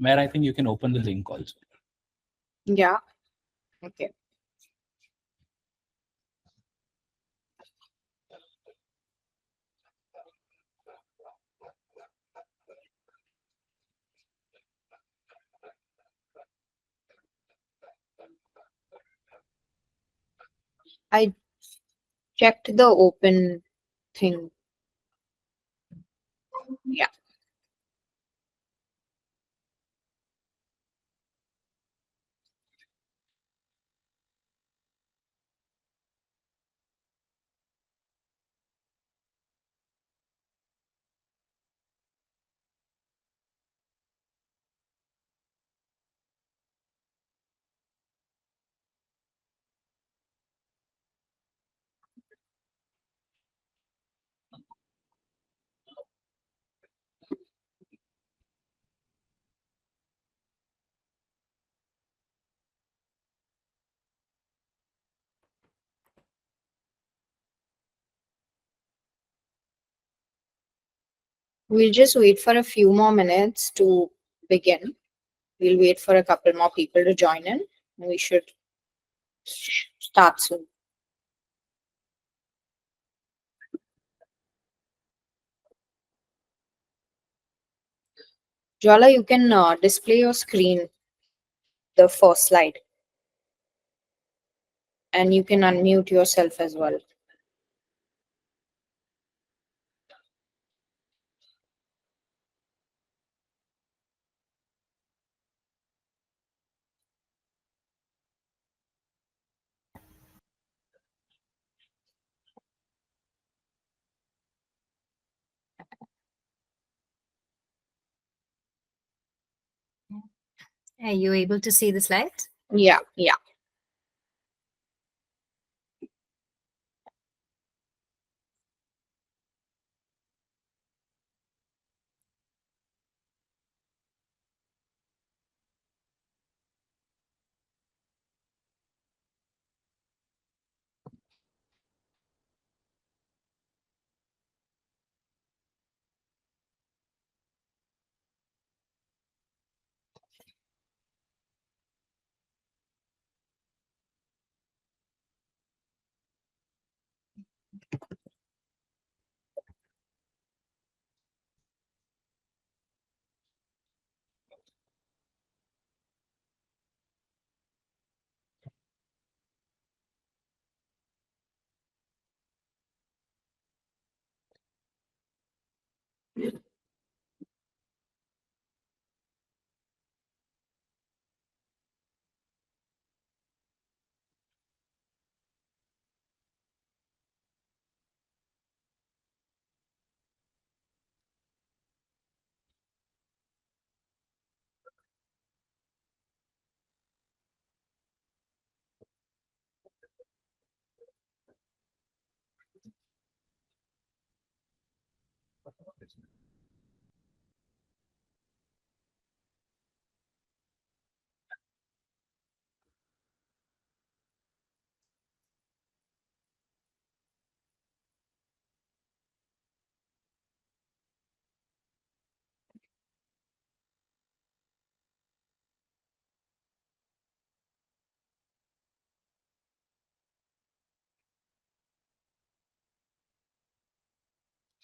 where I think you can open the link also. Yeah. Okay. I checked the open thing. Yeah. We'll just wait for a few more minutes to begin. We'll wait for a couple more people to join in. We should start soon. Jwala, you can display your screen, the first slide, and you can unmute yourself as well. Are you able to see the slides? Yeah, yeah.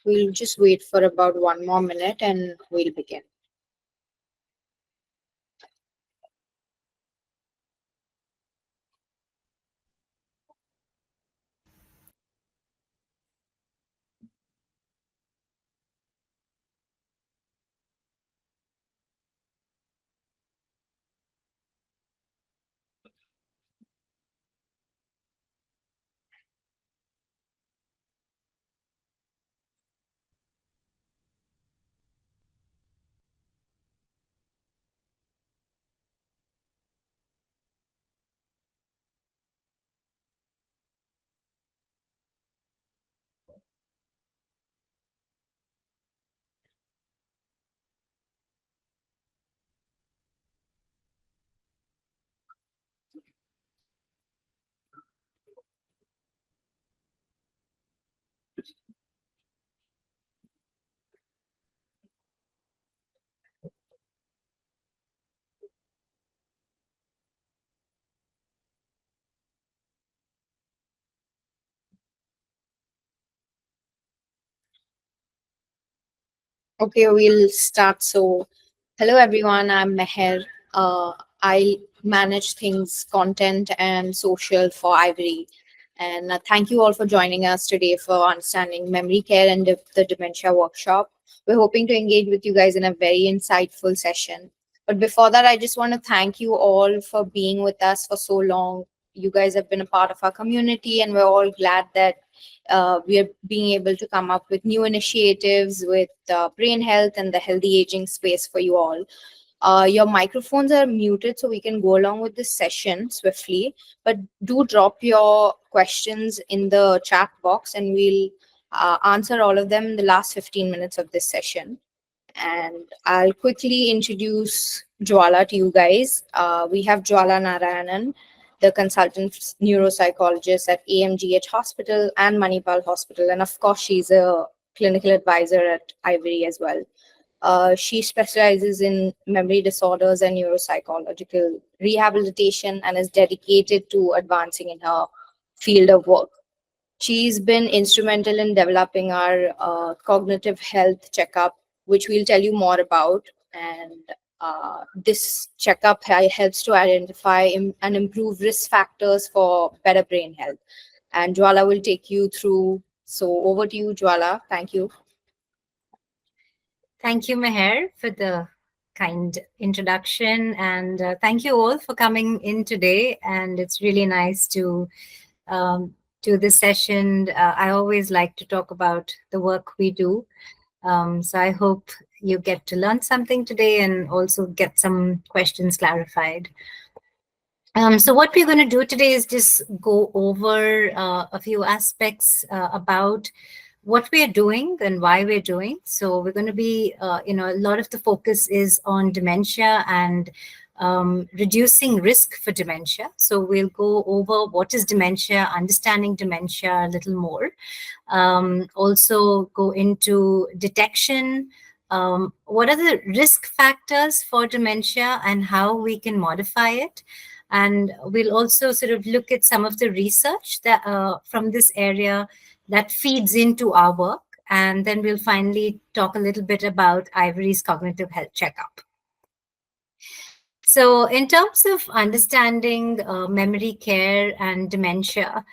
We'll just wait for about 1 more minute and we'll begin. Okay, we'll start. So, hello everyone, I'm Meher. I manage things, content, and social for Ivory. And thank you all for joining us today for understanding memory care and the dementia workshop. We're hoping to engage with you guys in a very insightful session. But before that, I just want to thank you all for being with us for so long. You guys have been a part of our community, and we're all glad that we are being able to come up with new initiatives with brain health and the healthy aging space for you all. Your microphones are muted, so we can go along with this session swiftly. But do drop your questions in the chat box, and we'll answer all of them in the last 15 minutes of this session. And I'll quickly introduce Jwala to you guys. We have Jwala Narayanan, the consultant neuropsychologist at AMGH Hospital and Manipal Hospital. And of course, she's a clinical advisor at Ivory as well. She specializes in memory disorders and neuropsychological rehabilitation and is dedicated to advancing in her field of work. She's been instrumental in developing our cognitive health checkup, which we'll tell you more about. And this checkup helps to identify and improve risk factors for better brain health. And Jwala will take you through. So over to you, Jwala. Thank you. Thank you, Meher, for the kind introduction. And thank you all for coming in today. And it's really nice to do this session. I always like to talk about the work we do. So I hope you get to learn something today and also get some questions clarified. So what we're going to do today is just go over a few aspects about what we're doing and why we're doing. So we're going to be, a lot of the focus is on dementia and reducing risk for dementia. So we'll go over what is dementia, understanding dementia a little more. Also go into detection. What are the risk factors for dementia and how we can modify it? And we'll also sort of look at some of the research that from this area that feeds into our work. And then we'll finally talk a little bit about Ivory's cognitive health checkup. So in terms of understanding memory care and dementia,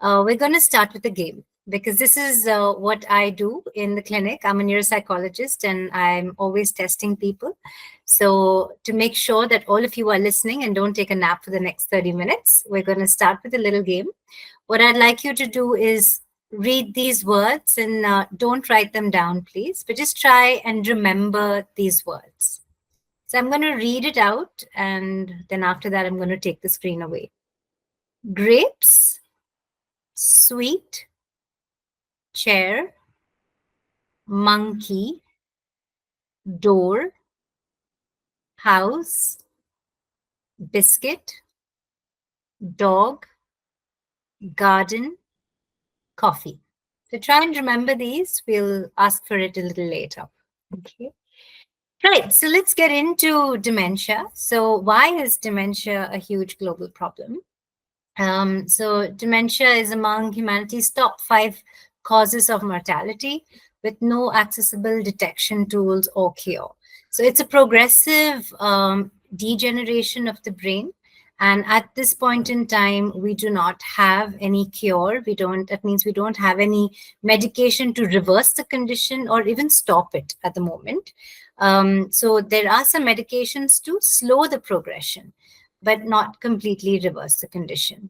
we're going to start with a game because this is what I do in the clinic. I'm a neuropsychologist and I'm always testing people. So to make sure that all of you are listening and don't take a nap for the next 30 minutes, we're going to start with a little game. What I'd like you to do is read these words and don't write them down, please, but just try and remember these words. So I'm going to read it out, and then after that, I'm going to take the screen away. Grapes, sweet, chair, monkey, door, house, biscuit, dog, garden, coffee. So try and remember these. We'll ask for it a little later. Okay. Right, so let's get into dementia. So why is dementia a huge global problem? So dementia is among humanity's top 5 causes of mortality with no accessible detection tools or cure. So it's a progressive degeneration of the brain. And at this point in time, we do not have any cure. That means we don't have any medication to reverse the condition or even stop it at the moment. So there are some medications to slow the progression, but not completely reverse the condition.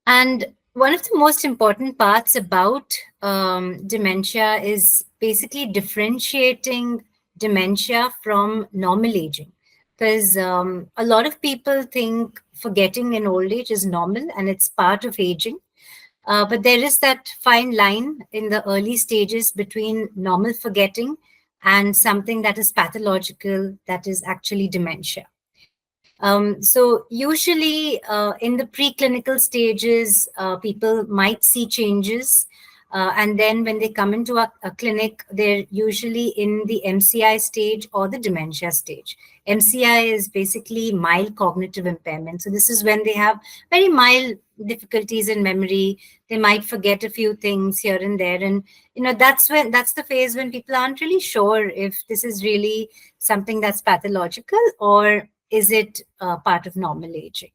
And one of the most important parts about dementia is basically differentiating dementia from normal aging. Because a lot of people think forgetting in old age is normal and it's part of aging. But there is that fine line in the early stages between normal forgetting and something that is pathological, that is actually dementia. So usually in the preclinical stages, people might see changes. And then when they come into a clinic, they're usually in the MCI stage or the dementia stage. MCI is basically mild cognitive impairment. So this is when they have very mild difficulties in memory. They might forget a few things here and there. And, that's the phase when people aren't really sure if this is really something that's pathological or is it part of normal aging.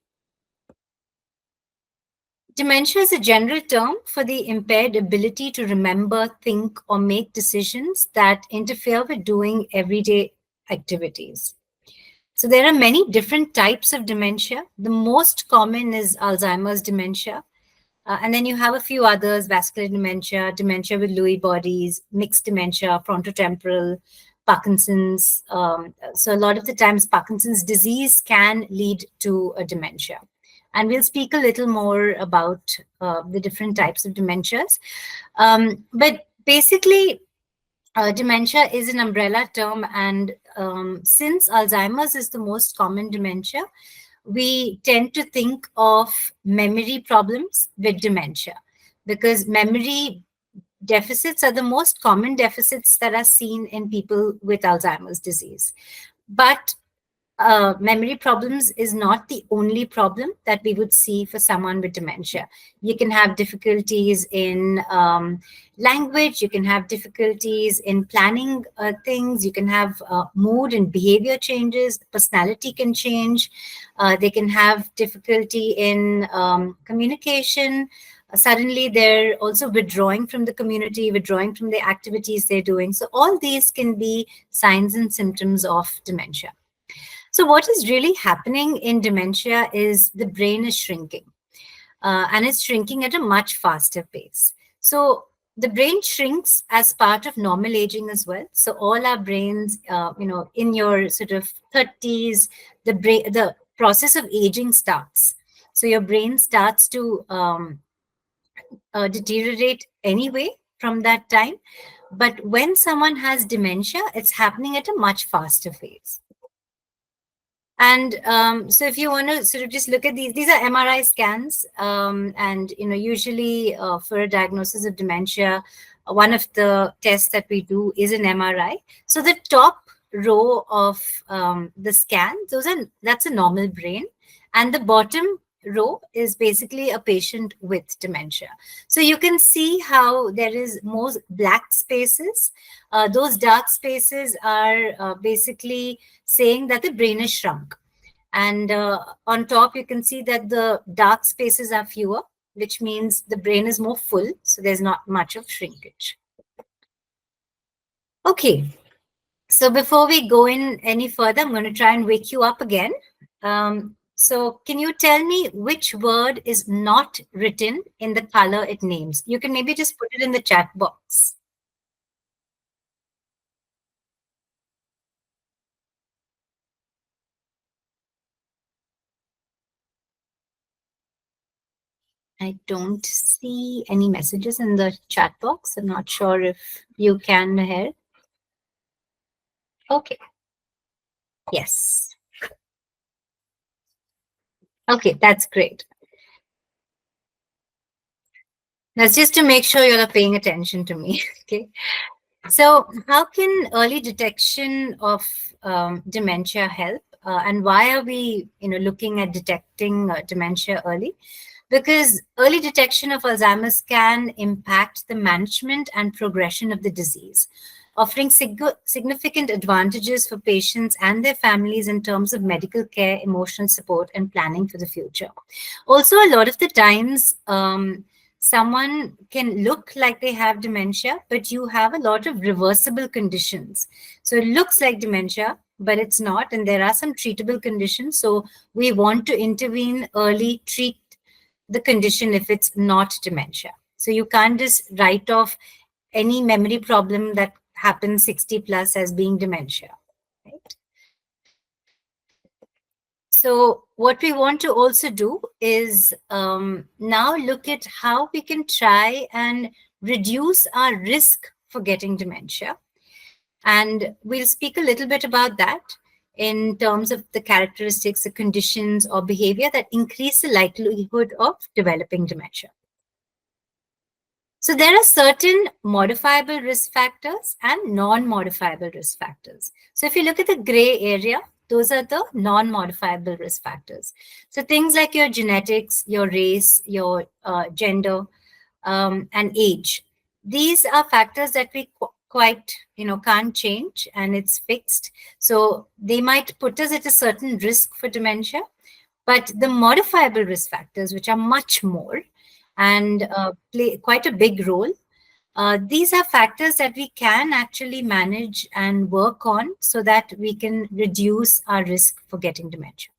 Dementia is a general term for the impaired ability to remember, think, or make decisions that interfere with doing everyday activities. So there are many different types of dementia. The most common is Alzheimer's dementia. And then you have a few others: vascular dementia, dementia with Lewy bodies, mixed dementia, frontotemporal, Parkinson's. So a lot of the times Parkinson's disease can lead to a dementia. And we'll speak a little more about the different types of dementias. But basically, dementia is an umbrella term. And since Alzheimer's is the most common dementia, we tend to think of memory problems with dementia, because memory deficits are the most common deficits that are seen in people with Alzheimer's disease. But memory problems is not the only problem that we would see for someone with dementia. You can have difficulties in language, you can have difficulties in planning things, you can have mood and behavior changes, personality can change, they can have difficulty in communication. Suddenly they're also withdrawing from the community, withdrawing from the activities they're doing. So all these can be signs and symptoms of dementia. So what is really happening in dementia is the brain is shrinking, and it's shrinking at a much faster pace. So the brain shrinks as part of normal aging as well. So all our brains, in your sort of 30s, the process of aging starts. So your brain starts to deteriorate anyway from that time. But when someone has dementia, it's happening at a much faster phase. And so if you want to sort of just look at these are MRI scans. And, usually for a diagnosis of dementia, one of the tests that we do is an MRI. So the top row of the scan, that's a normal brain. And the bottom row is basically a patient with dementia. So you can see how there is more black spaces. Those dark spaces are basically saying that the brain is shrunk. And on top, you can see that the dark spaces are fewer, which means the brain is more full. So there's not much of shrinkage. Okay. So before we go in any further, I'm going to try and wake you up again. So can you tell me which word is not written in the color it names? You can maybe just put it in the chat box. I don't see any messages in the chat box. I'm not sure if you can hear. Okay. Yes. Okay, that's great. That's just to make sure you're paying attention to me. Okay. So how can early detection of dementia help? And why are we looking at detecting dementia early? Because early detection of Alzheimer's can impact the management and progression of the disease, offering significant advantages for patients and their families in terms of medical care, emotional support, and planning for the future. Also, a lot of the times, someone can look like they have dementia, but you have a lot of reversible conditions. So it looks like dementia, but it's not. And there are some treatable conditions. So we want to intervene early, treat the condition if it's not dementia. So you can't just write off any memory problem that happens 60 plus as being dementia. Right? So what we want to also do is now look at how we can try and reduce our risk for getting dementia. And we'll speak a little bit about that in terms of the characteristics, the conditions or behavior that increase the likelihood of developing dementia. So there are certain modifiable risk factors and non-modifiable risk factors. So if you look at the gray area, those are the non-modifiable risk factors. So things like your genetics, your race, your gender, and age. These are factors that we quite, can't change, and it's fixed. So they might put us at a certain risk for dementia, but the modifiable risk factors, which are much more and play quite a big role, these are factors that we can actually manage and work on so that we can reduce our risk for getting dementia.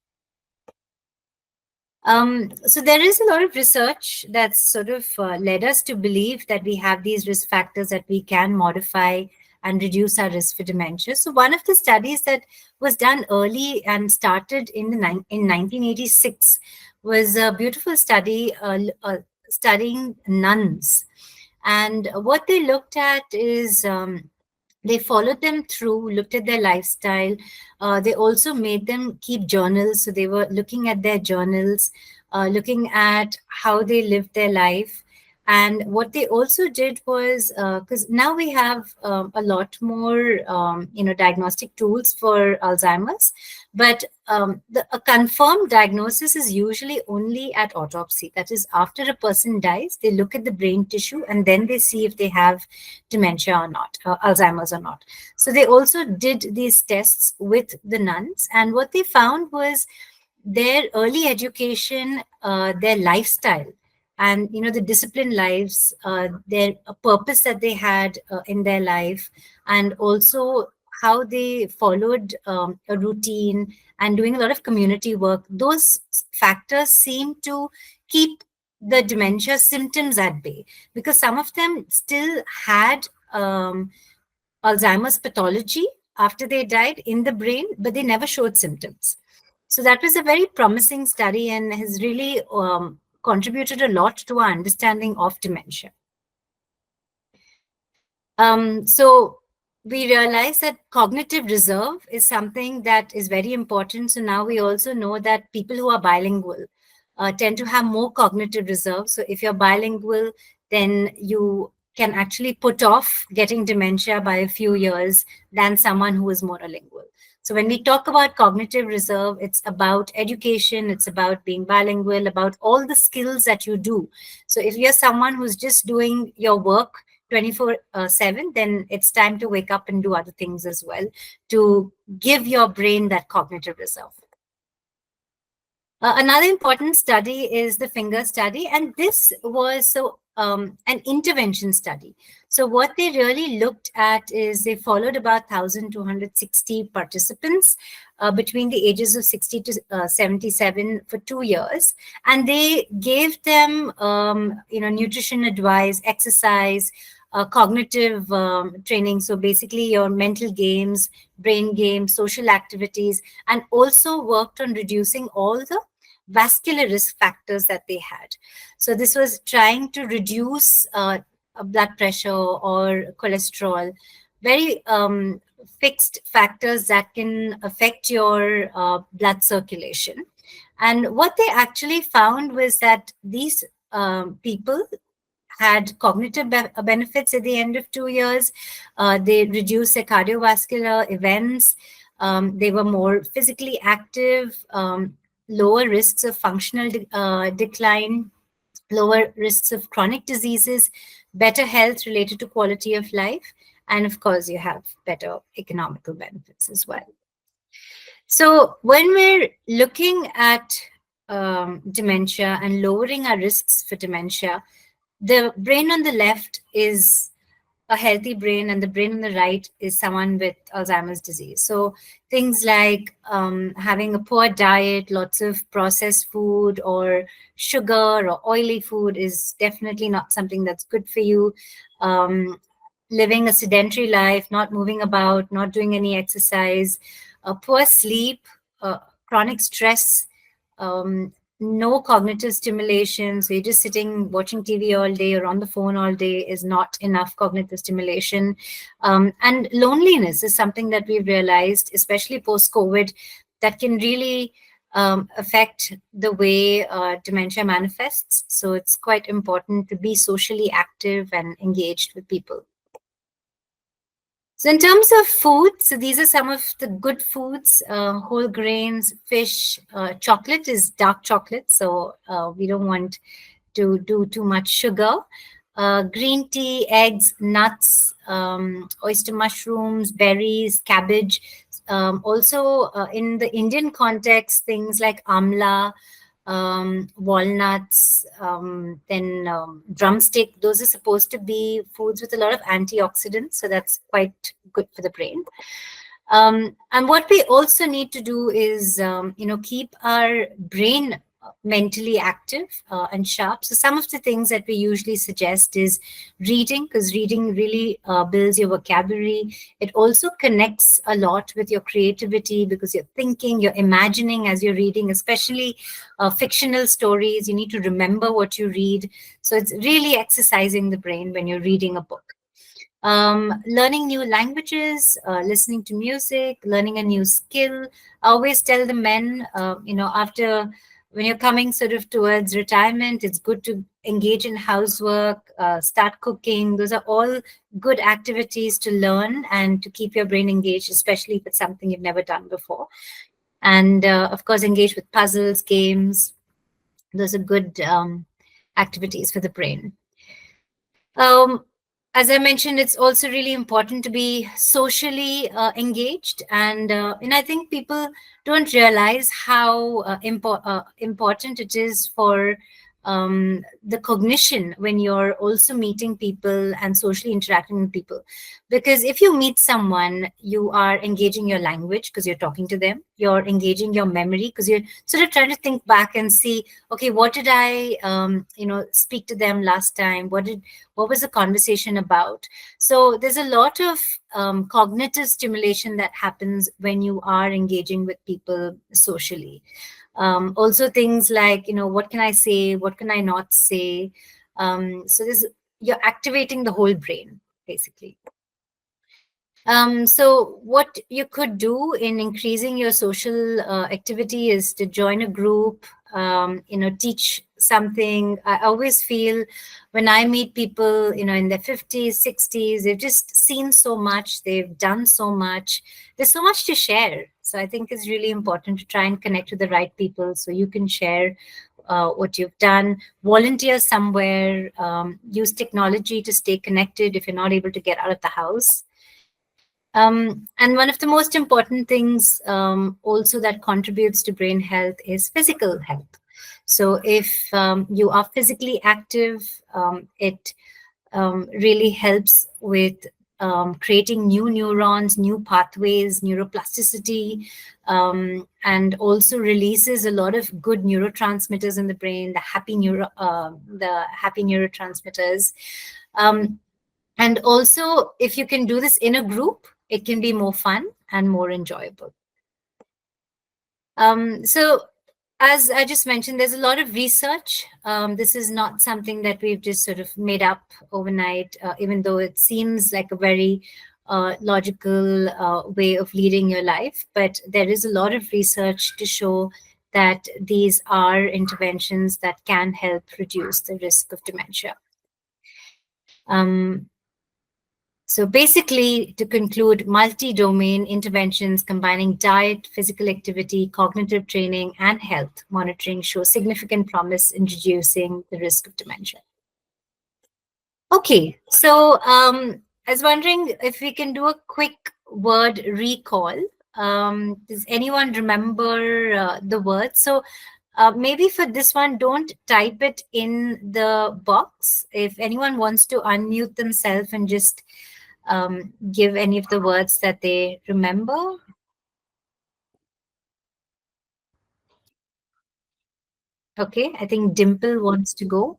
So there is a lot of research that's sort of led us to believe that we have these risk factors that we can modify and reduce our risk for dementia. So one of the studies that was done early and started in 1986 was a beautiful study studying nuns. And what they looked at is they followed them through, looked at their lifestyle. They also made them keep journals. So they were looking at their journals, looking at how they lived their life. And what they also did was, because now we have a lot more, diagnostic tools for Alzheimer's, but a confirmed diagnosis is usually only at autopsy. That is, after a person dies, they look at the brain tissue and then they see if they have dementia or not, Alzheimer's or not. So they also did these tests with the nuns, and what they found was their early education, their lifestyle, and the disciplined lives, their purpose that they had in their life, and also how they followed a routine and doing a lot of community work. Those factors seem to keep the dementia symptoms at bay, because some of them still had Alzheimer's pathology after they died in the brain, but they never showed symptoms. So that was a very promising study and has really contributed a lot to our understanding of dementia. So we realized that cognitive reserve is something that is very important. So now we also know that people who are bilingual tend to have more cognitive reserve. So if you're bilingual, then you can actually put off getting dementia by a few years than someone who is monolingual. So when we talk about cognitive reserve, it's about education, it's about being bilingual, about all the skills that you do. So if you're someone who's just doing your work 24/7, then it's time to wake up and do other things as well to give your brain that cognitive reserve. Another important study is the FINGER study, and this was an intervention study. So what they really looked at is they followed about 1,260 participants between the ages of 60 to 77 for 2 years, and they gave them, nutrition advice, exercise, cognitive training. So basically your mental games, brain games, social activities, and also worked on reducing all the vascular risk factors that they had. So this was trying to reduce blood pressure or cholesterol, very fixed factors that can affect your blood circulation. And what they actually found was that these people had cognitive benefits at the end of 2 years. They reduced their cardiovascular events. They were more physically active, lower risks of functional decline, lower risks of chronic diseases, better health related to quality of life, and of course, you have better economical benefits as well. So when we're looking at dementia and lowering our risks for dementia, the brain on the left is a healthy brain and the brain on the right is someone with Alzheimer's disease. So things like having a poor diet, lots of processed food or sugar or oily food is definitely not something that's good for you. Living a sedentary life, not moving about, not doing any exercise, poor sleep, chronic stress, no cognitive stimulation. So you're just sitting watching TV all day or on the phone all day is not enough cognitive stimulation. And loneliness is something that we've realized, especially post-COVID, that can really affect the way dementia manifests. So it's quite important to be socially active and engaged with people. So in terms of food, so these are some of the good foods: whole grains, fish, chocolate is dark chocolate, so we don't want to do too much sugar. Green tea, eggs, nuts, oyster mushrooms, berries, cabbage. Also, in the Indian context, things like amla, walnuts, then drumstick. Those are supposed to be foods with a lot of antioxidants, so that's quite good for the brain. And what we also need to do is, keep our brain mentally active and sharp. So some of the things that we usually suggest is reading, because reading really builds your vocabulary. It also connects a lot with your creativity because you're thinking, you're imagining as you're reading, especially fictional stories. You need to remember what you read. So it's really exercising the brain when you're reading a book. Learning new languages, listening to music, learning a new skill. I always tell the men, after when you're coming sort of towards retirement, it's good to engage in housework, start cooking. Those are all good activities to learn and to keep your brain engaged, especially if it's something you've never done before. And of course, engage with puzzles, games. Those are good activities for the brain. Um, as I mentioned, it's also really important to be socially engaged, and I think people don't realize how important it is for the cognition when you're also meeting people and socially interacting with people. Because if you meet someone, you are engaging your language because you're talking to them. You're engaging your memory because you're sort of trying to think back and see, okay, what did I, speak to them last time? What was the conversation about? So there's a lot of cognitive stimulation that happens when you are engaging with people socially. Also things like, what can I say? What can I not say? So you're activating the whole brain, basically. So what you could do in increasing your social activity is to join a group, teach something. I always feel when I meet people, in their 50s, 60s, they've just seen so much, they've done so much, there's so much to share. So I think it's really important to try and connect with the right people so you can share what you've done, volunteer somewhere, use technology to stay connected if you're not able to get out of the house. And one of the most important things also that contributes to brain health is physical health. So if you are physically active, it really helps with creating new neurons, new pathways, neuroplasticity, and also releases a lot of good neurotransmitters in the brain, the happy neurotransmitters. And also, if you can do this in a group, it can be more fun and more enjoyable. So as I just mentioned, there's a lot of research. This is not something that we've just sort of made up overnight, even though it seems like a very logical way of leading your life. But there is a lot of research to show that these are interventions that can help reduce the risk of dementia. So basically, to conclude, multi-domain interventions combining diet, physical activity, cognitive training, and health monitoring show significant promise in reducing the risk of dementia. Okay, so I was wondering if we can do a quick word recall. Does anyone remember the words? So maybe for this one, don't type it in the box. If anyone wants to unmute themselves and just give any of the words that they remember. Okay, I think Dimple wants to go.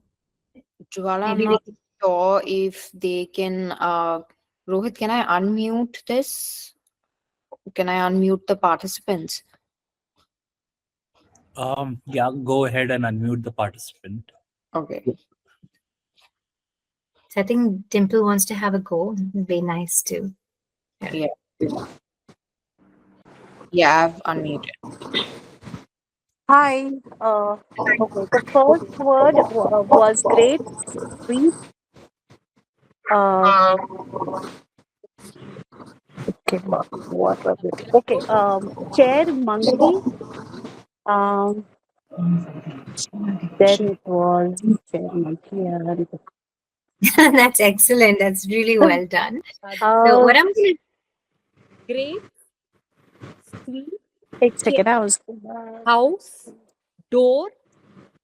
Jwala, I'm Maybe not sure if they can. Rohit, can I unmute this? Can I unmute the participants? Yeah, go ahead and unmute the participant. Okay. So I think Dimple wants to have a go. It'd be nice to. Yeah. Yeah, I've unmuted. Hi. Okay. The first word was great. Sweet. Uh, Okay, what was it? Okay, chair monkey. Um, then it was chair monkey and That's excellent. That's really well done. So uh, what I'm going Great. Sleep. second house. House. Door.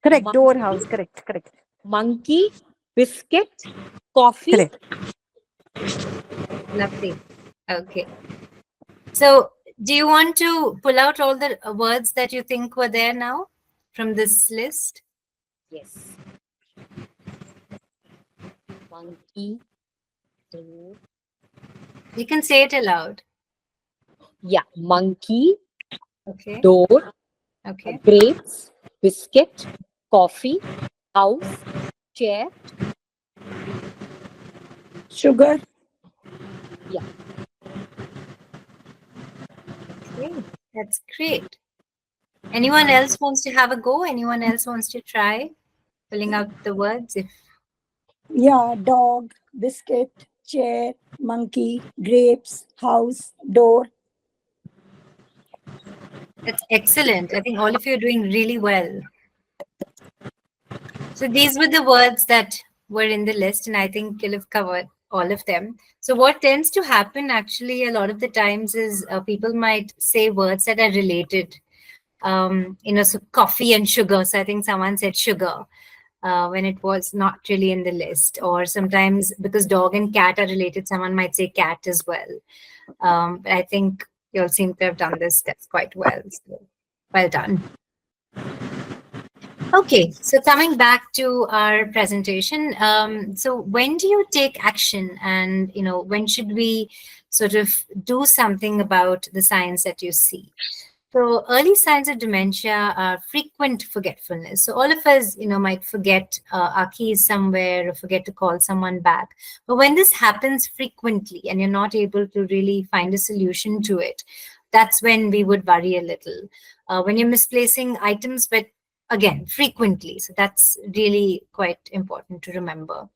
Correct, door Monkey. house. Correct. Monkey. Biscuit. Coffee. Correct. lovely. Okay. So do you want to pull out all the words that you think were there now from this list? Yes. Monkey. Door. You can say it aloud. Yeah. Monkey. Okay. Door. Okay. Grapes. Biscuit. Coffee. House. Chair. Sugar. Okay. That's great. Anyone else wants to have a go? Anyone else wants to try pulling out the words? If Yeah, dog, biscuit, chair, monkey, grapes, house, door. That's excellent. I think all of you are doing really well. So these were the words that were in the list, and I think you'll have covered all of them. So what tends to happen actually a lot of the times is people might say words that are related. So coffee and sugar. So I think someone said sugar when it was not really in the list. Or sometimes because dog and cat are related, someone might say cat as well. But I think you all seem to have done this quite well. So well done. Okay, so coming back to our presentation, so when do you take action, and when should we sort of do something about the signs that you see? So early signs of dementia are frequent forgetfulness. So all of us, might forget our keys somewhere or forget to call someone back. But when this happens frequently and you're not able to really find a solution to it, that's when we would worry a little. When you're misplacing items, but again, frequently. So that's really quite important to remember.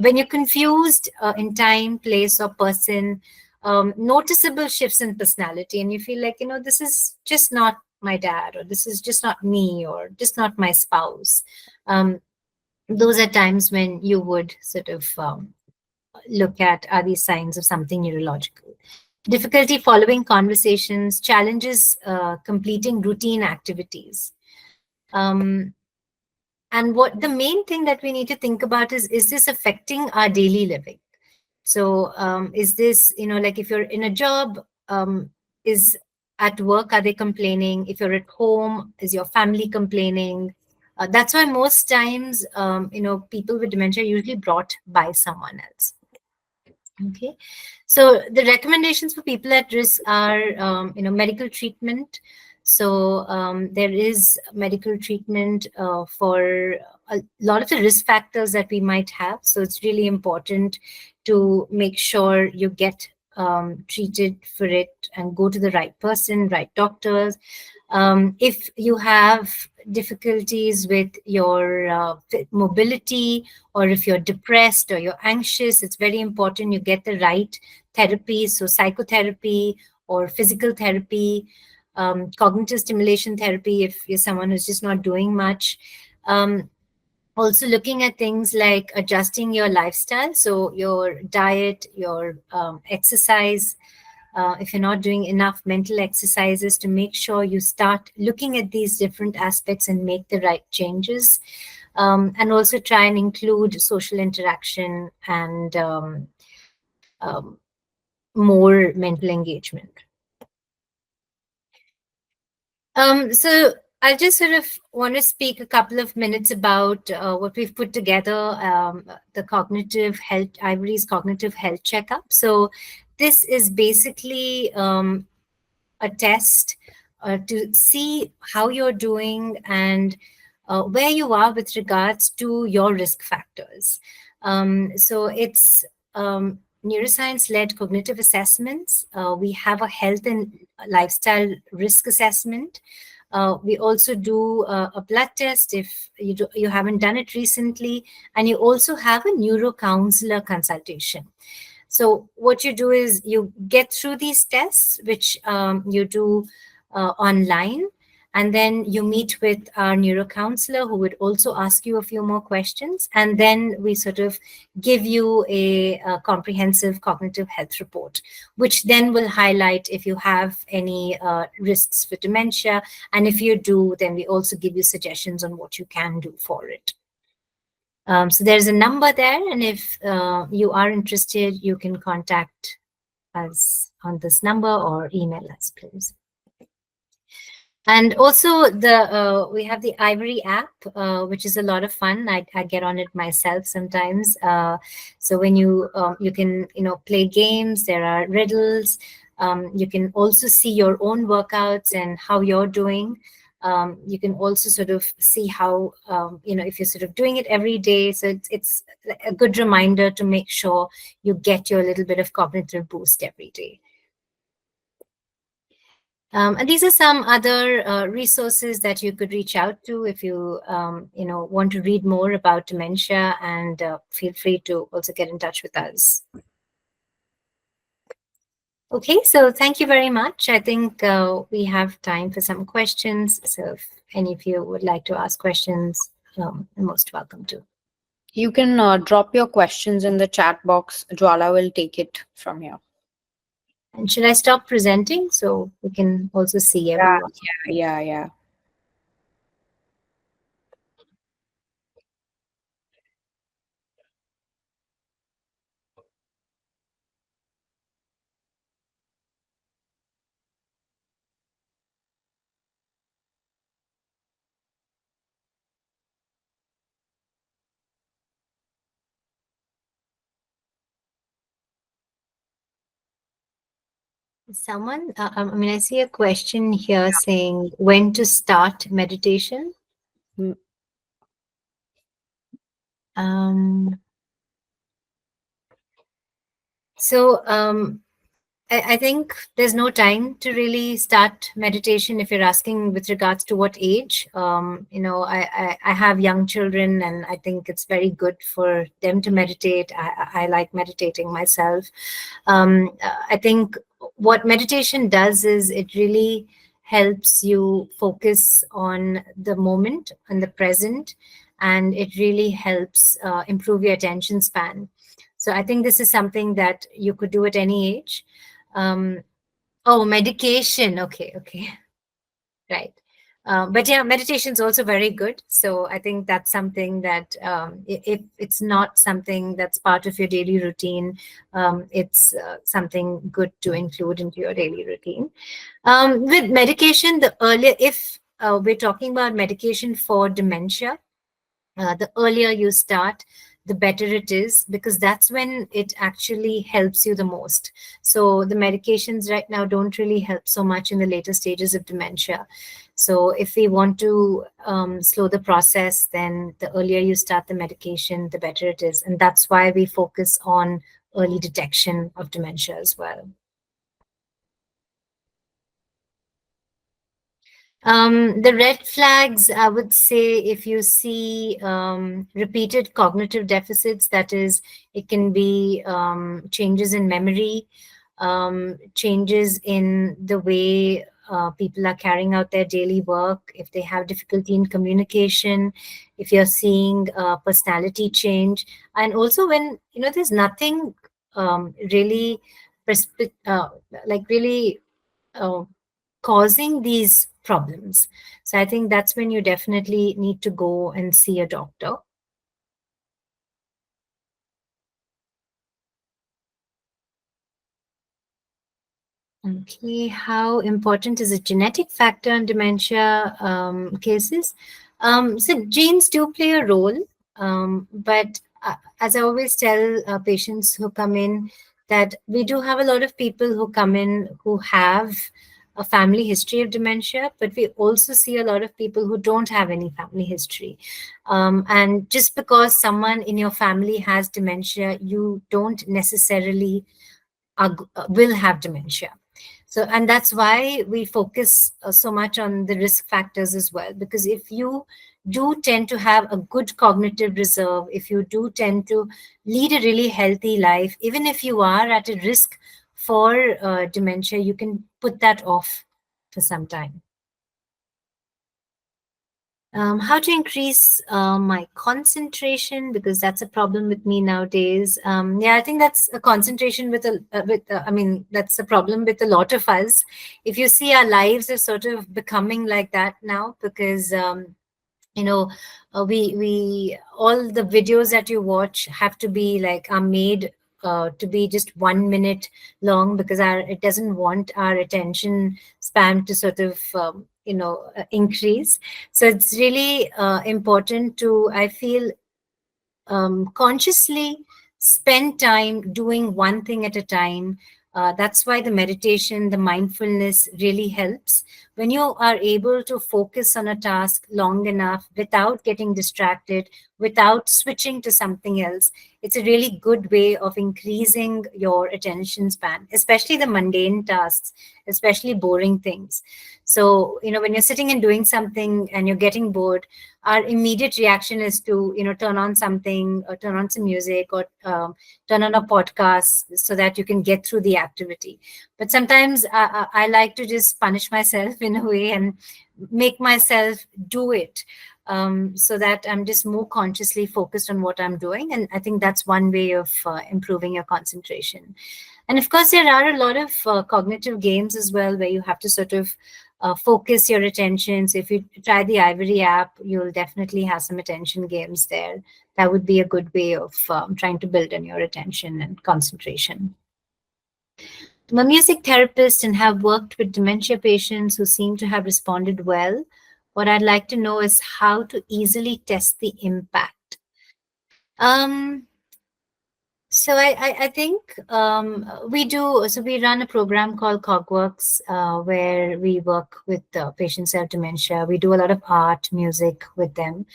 When you're confused in time, place, or person, noticeable shifts in personality, and you feel like, this is just not my dad, or this is just not me, or just not my spouse. Those are times when you would sort of look at, are these signs of something neurological? Difficulty following conversations, challenges completing routine activities. And what the main thing that we need to think about is this affecting our daily living? So is this, like if you're in a job, is at work, are they complaining? If you're at home, is your family complaining? That's why most times, people with dementia are usually brought by someone else. Okay, so the recommendations for people at risk are, medical treatment. So there is medical treatment for a lot of the risk factors that we might have. So it's really important to make sure you get treated for it and go to the right person, right doctors. If you have difficulties with your mobility, or if you're depressed or you're anxious, it's very important you get the right therapy. So psychotherapy or physical therapy, cognitive stimulation therapy if you're someone who's just not doing much. Also looking at things like adjusting your lifestyle, so your diet, your exercise. If you're not doing enough mental exercises, to make sure you start looking at these different aspects and make the right changes. And also try and include social interaction and more mental engagement. So I just sort of want to speak a couple of minutes about what we've put together, the cognitive health, Ivory's cognitive health checkup. So this is basically a test to see how you're doing and where you are with regards to your risk factors. So it's neuroscience-led cognitive assessments. We have a health and lifestyle risk assessment. We also do a blood test if you haven't done it recently, and you also have a neurocounselor consultation. So what you do is you get through these tests, which you do online, and then you meet with our neurocounselor who would also ask you a few more questions. And then we sort of give you a comprehensive cognitive health report, which then will highlight if you have any risks for dementia. And if you do, then we also give you suggestions on what you can do for it. So there's a number there. And if you are interested, you can contact us on this number or email us, please. And also we have the Ivory app, which is a lot of fun. I get on it myself sometimes. So when you can play games, there are riddles. You can also see your own workouts and how you're doing. You can also sort of see how if you're sort of doing it every day. So it's a good reminder to make sure you get your little bit of cognitive boost every day. And these are some other resources that you could reach out to if you, want to read more about dementia, and feel free to also get in touch with us. Okay, so thank you very much. I think we have time for some questions. So if any of you would like to ask questions, you're most welcome to. You can drop your questions in the chat box. Jwala will take it from here. And should I stop presenting so we can also see everyone? Yeah. Someone, I see a question here saying when to start meditation. I think there's no time to really start meditation if you're asking with regards to what age. I have young children, and I think it's very good for them to meditate. I like meditating myself. I think what meditation does is it really helps you focus on the moment and the present, and it really helps improve your attention span. So I think this is something that you could do at any age. Medication. Okay. Right. But yeah, meditation is also very good. So I think that's something that if it's not something that's part of your daily routine, it's something good to include into your daily routine. With medication, the earlier, if we're talking about medication for dementia, the earlier you start, the better it is, because that's when it actually helps you the most. So the medications right now don't really help so much in the later stages of dementia. So if we want to slow the process, then the earlier you start the medication, the better it is. And that's why we focus on early detection of dementia as well. The red flags, I would say, if you see repeated cognitive deficits, that is, it can be changes in memory, changes in the way people are carrying out their daily work, if they have difficulty in communication, if you're seeing personality change, and also when, there's nothing really, causing these problems. So I think that's when you definitely need to go and see a doctor. Okay, how important is a genetic factor in dementia cases? So genes do play a role, but as I always tell patients who come in, that we do have a lot of people who come in who have a family history of dementia, but we also see a lot of people who don't have any family history. And just because someone in your family has dementia, you don't necessarily will have dementia. So, and that's why we focus so much on the risk factors as well, because if you do tend to have a good cognitive reserve, if you do tend to lead a really healthy life, even if you are at a risk for dementia, you can put that off for some time. How to increase my concentration, because that's a problem with me nowadays. Yeah, I think that's a concentration with I mean, that's a problem with a lot of us. If you see, our lives are sort of becoming like that now, because you know, we all the videos that you watch have to be like, are made to be just 1 minute long, because it doesn't want our attention span to sort of increase. So it's really important to, I feel, consciously spend time doing one thing at a time. That's why the meditation, the mindfulness really helps. When you are able to focus on a task long enough without getting distracted, without switching to something else, it's a really good way of increasing your attention span, especially the mundane tasks, especially boring things. So, when you're sitting and doing something and you're getting bored, our immediate reaction is to turn on something, or turn on some music, or turn on a podcast so that you can get through the activity. But sometimes I like to just punish myself in a way and make myself do it, so that I'm just more consciously focused on what I'm doing. And I think that's one way of improving your concentration. And of course, there are a lot of cognitive games as well, where you have to sort of focus your attention. So if you try the Ivory app, you'll definitely have some attention games there. That would be a good way of trying to build on your attention and concentration. I'm a music therapist and have worked with dementia patients who seem to have responded well. What I'd like to know is how to easily test the impact. So I think we run a program called Cogworks, where we work with patients who have dementia. We do a lot of art, music with them.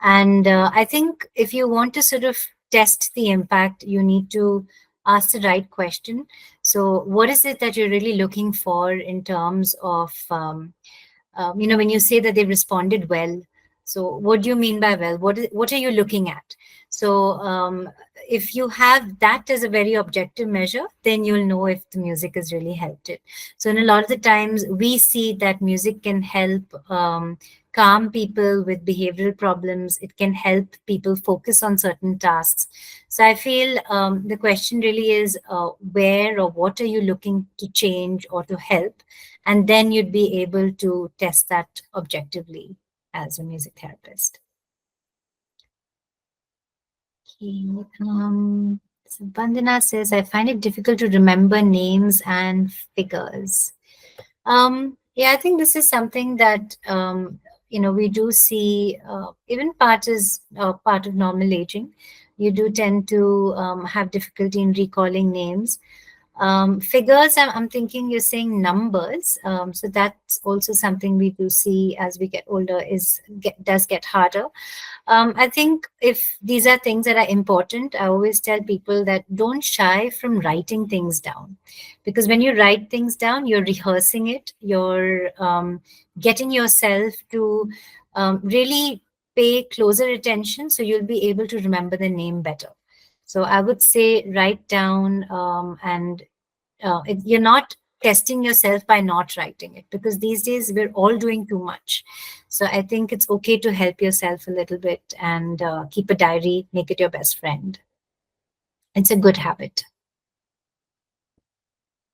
And I think if you want to sort of test the impact, you need to ask the right question. So what is it that you're really looking for in terms of, when you say that they responded well? So what do you mean by well? What are you looking at? So if you have that as a very objective measure, then you'll know if the music has really helped it. So in a lot of the times, we see that music can help calm people with behavioral problems. It can help people focus on certain tasks. So I feel the question really is where or what are you looking to change or to help? And then you'd be able to test that objectively as a music therapist. Okay. So Vandana says, I find it difficult to remember names and figures. Yeah, I think this is something that we do see, even part of normal aging. You do tend to have difficulty in recalling names. Figures, I'm thinking you're saying numbers. So that's also something we do see as we get older, does get harder. I think if these are things that are important, I always tell people that don't shy from writing things down. Because when you write things down, you're rehearsing it, you're getting yourself to really pay closer attention, so you'll be able to remember the name better. So I would say write down, and you're not testing yourself by not writing it, because these days we're all doing too much. So I think it's okay to help yourself a little bit and keep a diary, make it your best friend. It's a good habit.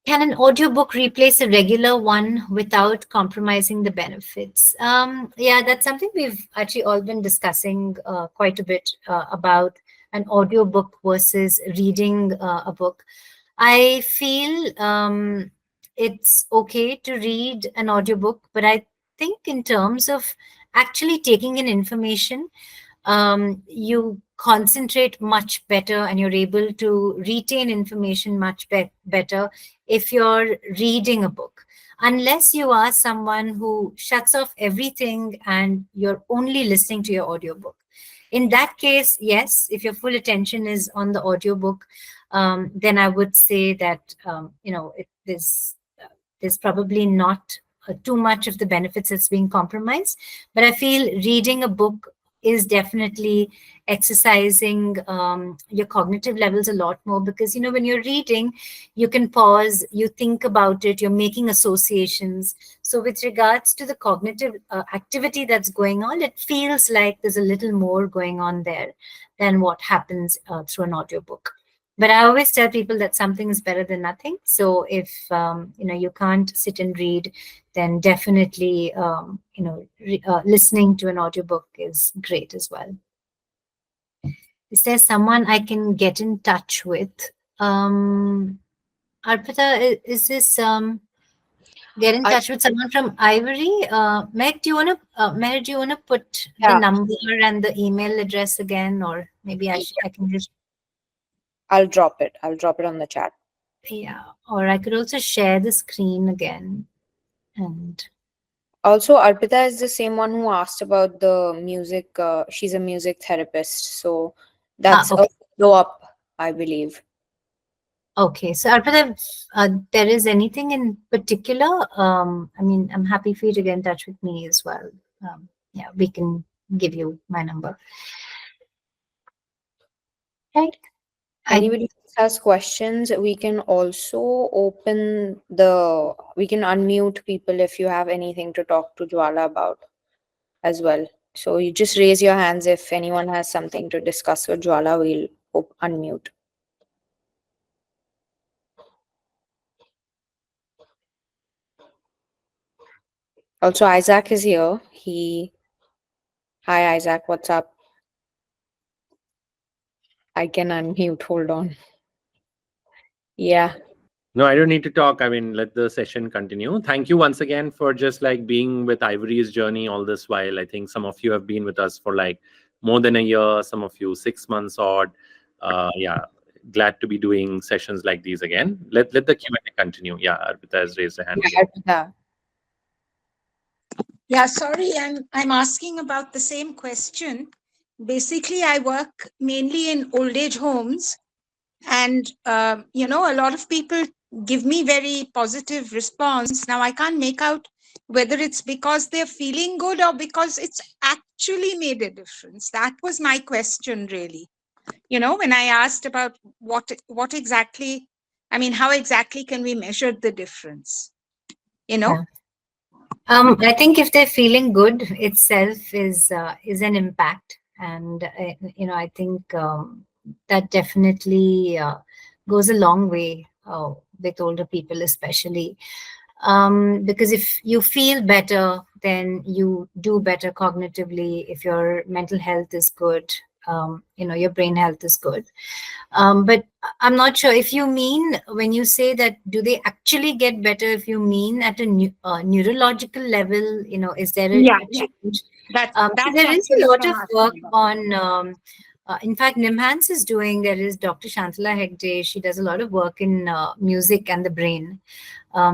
Can an audiobook replace a regular one without compromising the benefits? Yeah, that's something we've actually all been discussing quite a bit about an audiobook versus reading a book. I feel it's okay to read an audiobook, but I think in terms of actually taking in information, you concentrate much better and you're able to retain information much better if you're reading a book. Unless you are someone who shuts off everything and you're only listening to your audiobook. In that case, yes, if your full attention is on the audiobook, then I would say that, it is there's probably not too much of the benefits that's being compromised. But I feel reading a book is definitely exercising your cognitive levels a lot more, because when you're reading, you can pause, you think about it, you're making associations. So with regards to the cognitive activity that's going on, it feels like there's a little more going on there than what happens through an audiobook. But I always tell people that something is better than nothing. So if you can't sit and read, then definitely listening to an audiobook is great as well. Is there someone I can get in touch with? Arpita, is this get in touch with someone from Ivory? Meg, do you want to put the number and the email address again, or maybe I can just. I'll drop it. I'll drop it on the chat. Yeah, or I could also share the screen again. And also, Arpita is the same one who asked about the music. She's a music therapist, so that's okay. a follow-up, I believe. Okay, so Arpita, there is anything in particular? I'm happy for you to get in touch with me as well. Yeah, we can give you my number. Right. Anybody has questions, we can also we can unmute people if you have anything to talk to Jwala about as well. So you just raise your hands if anyone has something to discuss with Jwala, we'll unmute. Also, Isaac is here. Hi, Isaac, what's up? I can unmute, hold on. Yeah. No, I don't need to talk. I mean, let the session continue. Thank you once again for just like being with Ivory's journey all this while. I think some of you have been with us for like more than a year, some of you 6 months odd. Yeah, glad to be doing sessions like these again. Let the Q&A continue. Yeah, Arpita has raised her hand. Yeah, Yeah, sorry, I'm asking about the same question. Basically, I work mainly in old age homes, and a lot of people give me very positive response. Now, I can't make out whether it's because they're feeling good or because it's actually made a difference. That was my question, really. When I asked about what exactly, how exactly can we measure the difference? Yeah. I think if they're feeling good itself is an impact, and I think that definitely goes a long way with older people, especially because if you feel better, then you do better cognitively. If your mental health is good, your brain health is good. But I'm not sure if you mean, when you say that, do they actually get better? If you mean at a neurological level, is there a change? There is a lot of work on, in fact, NIMHANS is doing, there is Dr. Shantala Hegde, she does a lot of work in music and the brain.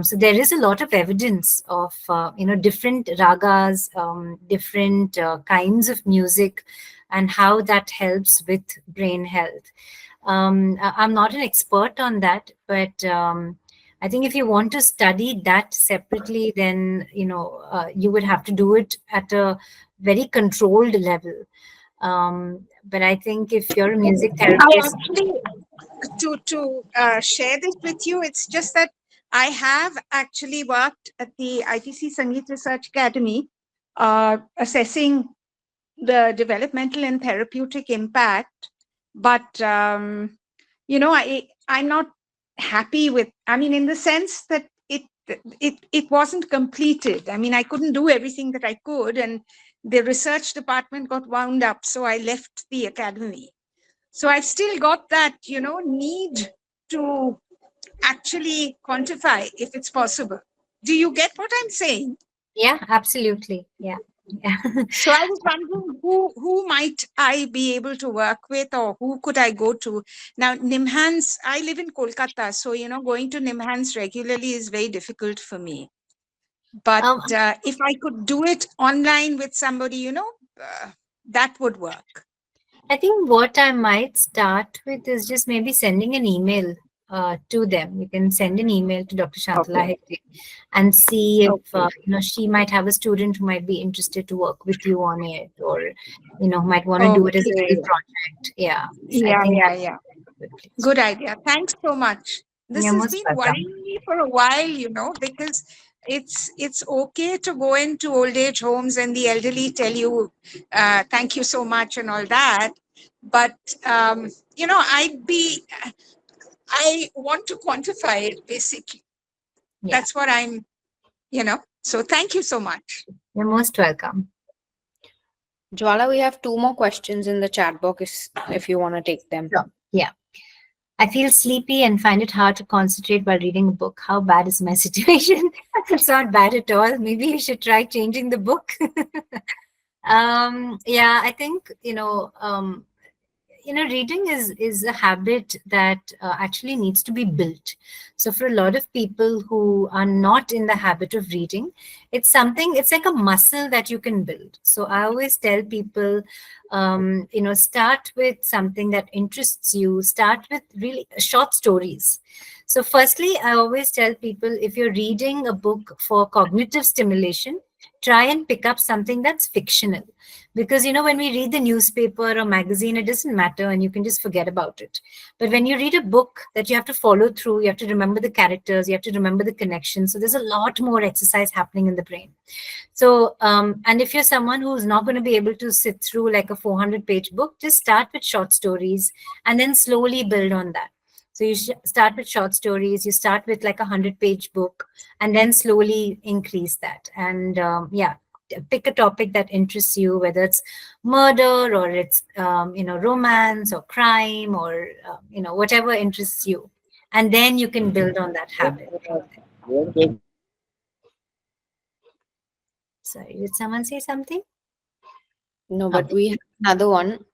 So there is a lot of evidence of, different ragas, different kinds of music, and how that helps with brain health. I'm not an expert on that, but I think if you want to study that separately, then you would have to do it at a very controlled level. But I think if you're a music therapist, to share this with you, it's just that I have actually worked at the ITC Sangeet Research Academy, assessing the developmental and therapeutic impact. But, I'm not happy with, in the sense that it wasn't completed. I couldn't do everything that I could, and the research department got wound up, so I left the academy. So I've still got that, need to actually quantify if it's possible. Do you get what I'm saying? Yeah, absolutely. Yeah. So I was wondering who might I be able to work with, or who could I go to? Now, NIMHANS, I live in Kolkata, so, going to NIMHANS regularly is very difficult for me. But if I could do it online with somebody, that would work. I think what I might start with is just maybe sending an email to them. You can send an email to Dr. Shantala Hegde and see if she might have a student who might be interested to work with you on it, or might want to do it as a Okay. free project. Yeah. So Yeah, I think yeah, that's yeah. a good place. Good idea. Thanks so much. This You're has most been welcome. worrying me for a while, because it's okay to go into old age homes and the elderly tell you, thank you so much and all that. But, I want to quantify it basically. Yeah. That's what so thank you so much. You're most welcome. Jwala, we have 2 more questions in the chat box if you want to take them. Sure. Yeah. I feel sleepy and find it hard to concentrate while reading a book. How bad is my situation? It's not bad at all. Maybe you should try changing the book. Yeah, I think, reading is a habit that actually needs to be built. So for a lot of people who are not in the habit of reading, it's like a muscle that you can build. So I always tell people, start with something that interests you. Start with really short stories. So firstly, I always tell people, if you're reading a book for cognitive stimulation, try and pick up something that's fictional. Because, when we read the newspaper or magazine, it doesn't matter and you can just forget about it. But when you read a book that you have to follow through, you have to remember the characters, you have to remember the connections. So there's a lot more exercise happening in the brain. So, and if you're someone who's not going to be able to sit through like a 400-page book, just start with short stories and then slowly build on that. So you start with short stories, you start with like a 100-page book, and then slowly increase that. And pick a topic that interests you, whether it's murder or it's romance or crime or whatever interests you, and then you can build on that habit. Sorry, did someone say something? No, but we have another one.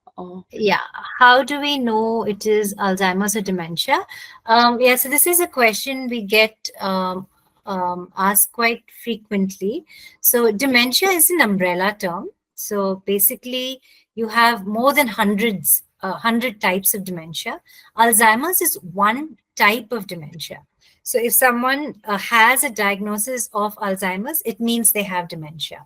Yeah, how do we know it is Alzheimer's or dementia? Yeah, so this is a question we get asked quite frequently. So dementia is an umbrella term. So basically, you have more than 100 types of dementia. Alzheimer's is one type of dementia. So if someone has a diagnosis of Alzheimer's, it means they have dementia.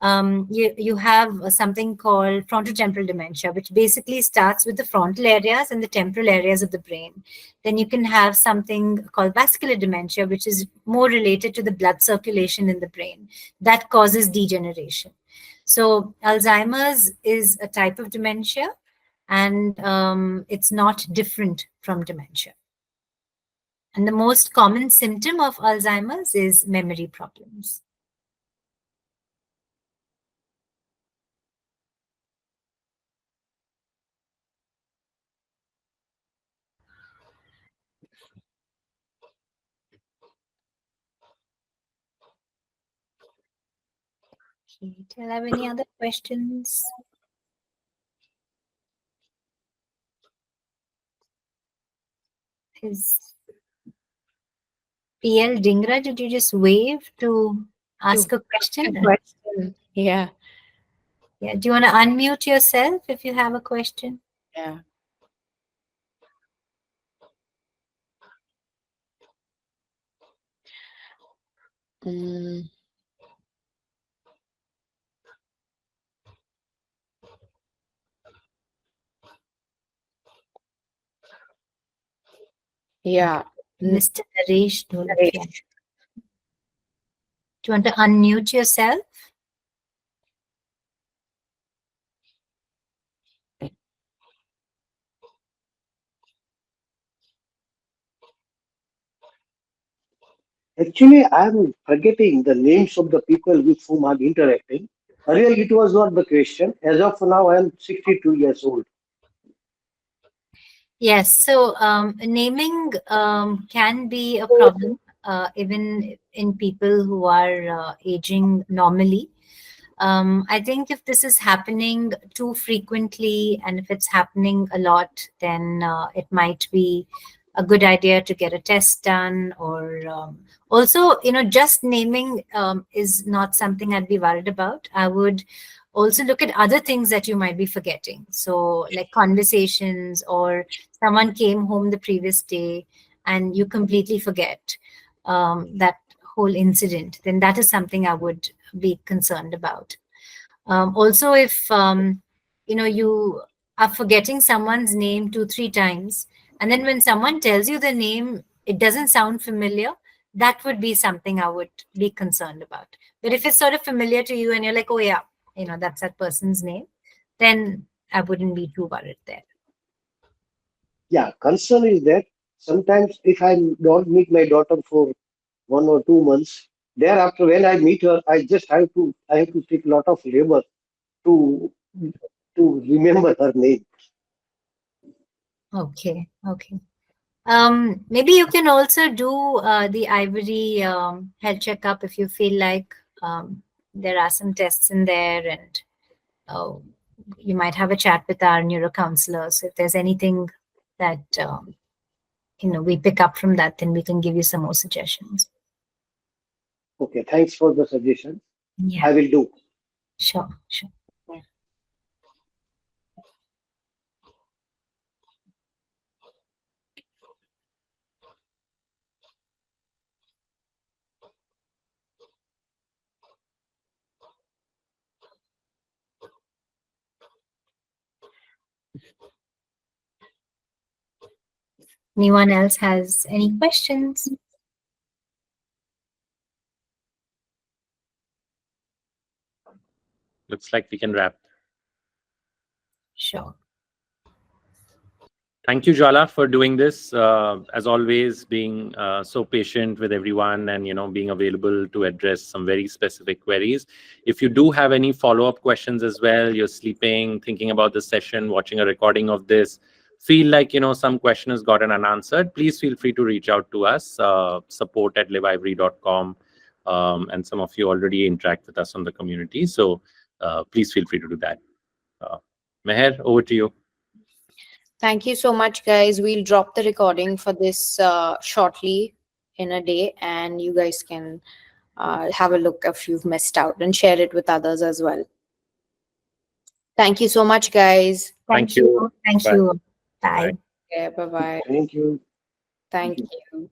You have something called frontotemporal dementia, which basically starts with the frontal areas and the temporal areas of the brain. Then you can have something called vascular dementia, which is more related to the blood circulation in the brain. That causes degeneration. So Alzheimer's is a type of dementia, and it's not different from dementia. And the most common symptom of Alzheimer's is memory problems. Okay, do you have any other questions? Is PL Dingra, did you just wave to ask a question? Yeah. Yeah. Do you want to unmute yourself if you have a question? Yeah. Yeah. Mr. Naresh Dholakia. Do you want to unmute yourself? Actually, I'm forgetting the names of the people with whom I'm interacting. Earlier, it was not the question. As of now, I am 62 years old. Yes. So naming can be a problem even in people who are aging normally. I think if this is happening too frequently and if it's happening a lot, then it might be a good idea to get a test done. Or also, just naming is not something I'd be worried about. I would also look at other things that you might be forgetting. So like conversations, or someone came home the previous day and you completely forget that whole incident, then that is something I would be concerned about. Also, if you are forgetting someone's name 2-3 times, and then when someone tells you the name, it doesn't sound familiar, that would be something I would be concerned about. But if it's sort of familiar to you and you're like, oh yeah, that's that person's name, then I wouldn't be too worried there. Yeah, concern is that sometimes if I don't meet my daughter for 1 or 2 months, thereafter when I meet her, I have to take a lot of labor to remember her name. Okay. Maybe you can also do the Ivory health checkup if you feel like there are some tests in there, and you might have a chat with our neurocounselor. So if there's anything that we pick up from that, then we can give you some more suggestions. Okay, thanks for the suggestion. Yeah, I will do. sure. Anyone else has any questions? Looks like we can wrap. Sure. Thank you, Jwala, for doing this. As always, being so patient with everyone and being available to address some very specific queries. If you do have any follow-up questions as well, you're sleeping, thinking about the session, watching a recording of this, feel like some question has gotten unanswered, please feel free to reach out to us, support@liveivory.com, and some of you already interact with us on the community, so please feel free to do that. Meher, over to you. Thank you so much, guys. We'll drop the recording for this shortly in a day, and you guys can have a look if you've missed out and share it with others as well. Thank you so much, guys. Thank you. Thank Bye. you. Bye. Bye. Yeah, bye-bye. Thank you. Thank you.